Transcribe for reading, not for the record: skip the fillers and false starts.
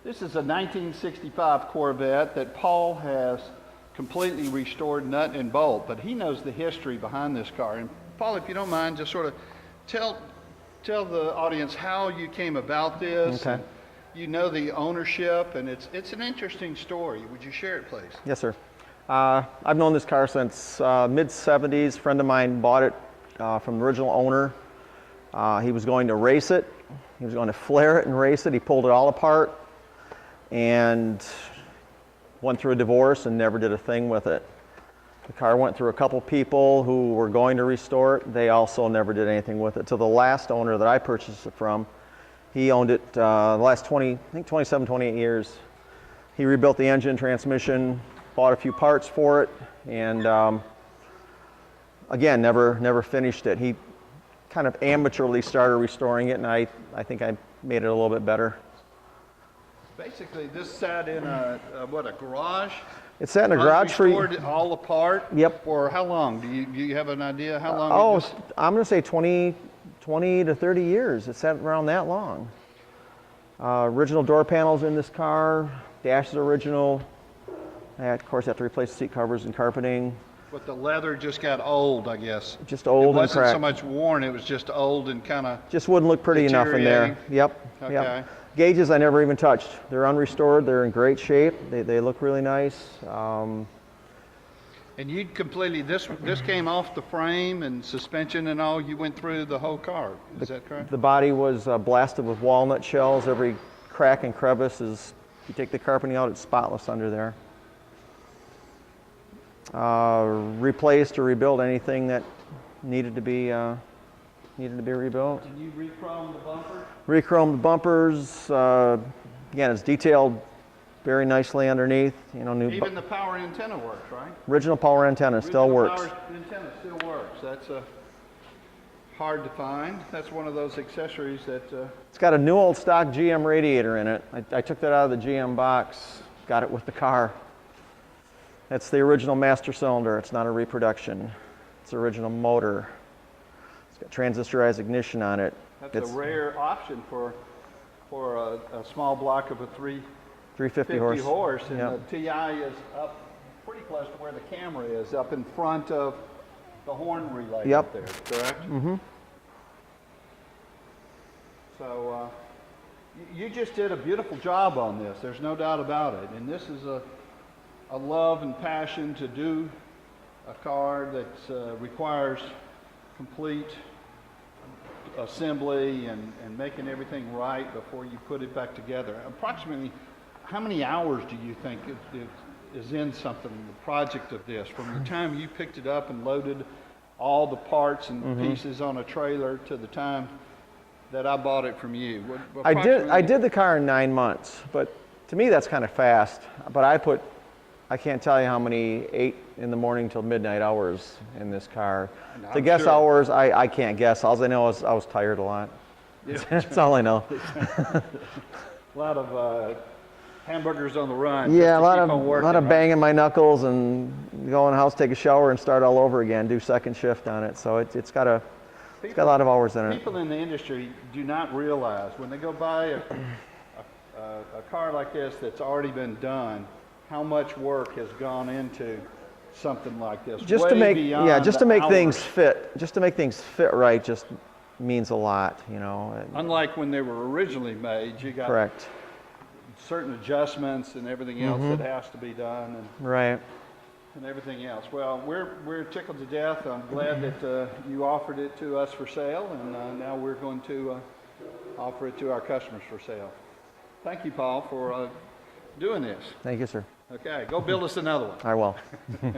This is a 1965 Corvette that Paul has completely restored nut and bolt, but he knows the history behind this car. And Paul, if you don't mind, just sort of tell the audience how you came about this. Okay. You know the ownership, and it's an interesting story. Would you share it, please? Yes, sir. I've known this car since mid-70s. A friend of mine bought it from the original owner. He was going to race it. He was going to flare it and race it. He pulled it all apart and went through a divorce and never did a thing with it. The car went through a couple people who were going to restore it. They also never did anything with it. So the last owner that I purchased it from, he owned it the last 27, 28 years. He rebuilt the engine, transmission, bought a few parts for it, and again, never finished it. He kind of amateurly started restoring it, and I think I made it a little bit better. Basically, this sat in a garage? It sat in a garage for... Restored it all apart? Yep. For how long? Do you have an idea how long? I'm going to say 20 to 30 years. It sat around that long. Original door panels in this car. Dash is original. I, of course, have to replace the seat covers and carpeting. But the leather just got old, I guess. Just old and cracked. It wasn't so much worn, it was just old and kind of... Just wouldn't look pretty enough in there. Yep. Okay. Yep. Gauges I never even touched. They're unrestored. They're in great shape. They look really nice. And you completely, this came off the frame and suspension and all, you went through the whole car, is that correct? The body was blasted with walnut shells. Every crack and crevice is, you take the carpeting out, it's spotless under there. Replaced or rebuilt anything that needed to be rebuilt. And you re-chromed the bumpers? Re-chromed the bumpers. Again, it's detailed very nicely underneath. You know, Even the power antenna works, right? Original power antenna still works. Power antenna still works. That's hard to find. That's one of those accessories that... It's got a new old stock GM radiator in it. I took that out of the GM box, got it with the car. That's the original master cylinder. It's not a reproduction. It's the original motor. It's got transistorized ignition on it. That's a rare option for a small block of a 350 horse. And yep. the TI is up pretty close to where the camera is, up in front of the horn relay yep. up there, correct? Mm-hmm. So you just did a beautiful job on this. There's no doubt about it. And this is a love and passion to do a car that requires complete assembly and making everything right before you put it back together. Approximately how many hours do you think is in something, the project of this, from the time you picked it up and loaded all the parts and pieces on a trailer to the time that I bought it from you? I did the car in 9 months, but to me that's kind of fast. But I can't tell you how many 8 in the morning till midnight hours in this car. To guess hours, I can't guess. All I know is I was tired a lot. Yeah. That's all I know. A lot of hamburgers on the run. Yeah, a lot of banging my knuckles and go in the house, take a shower, and start all over again. Do second shift on it. So it's got a lot of hours in it. People in the industry do not realize when they go buy a car like this that's already been done, how much work has gone into something like this. Just to make things fit right just means a lot, you know. Unlike when they were originally made, you got correct certain adjustments and everything else that has to be done, and right, and everything else. Well, we're tickled to death. I'm glad that you offered it to us for sale, and now we're going to offer it to our customers for sale. Thank you, Paul, for doing this. Thank you, sir. Okay, go build us another one. I will.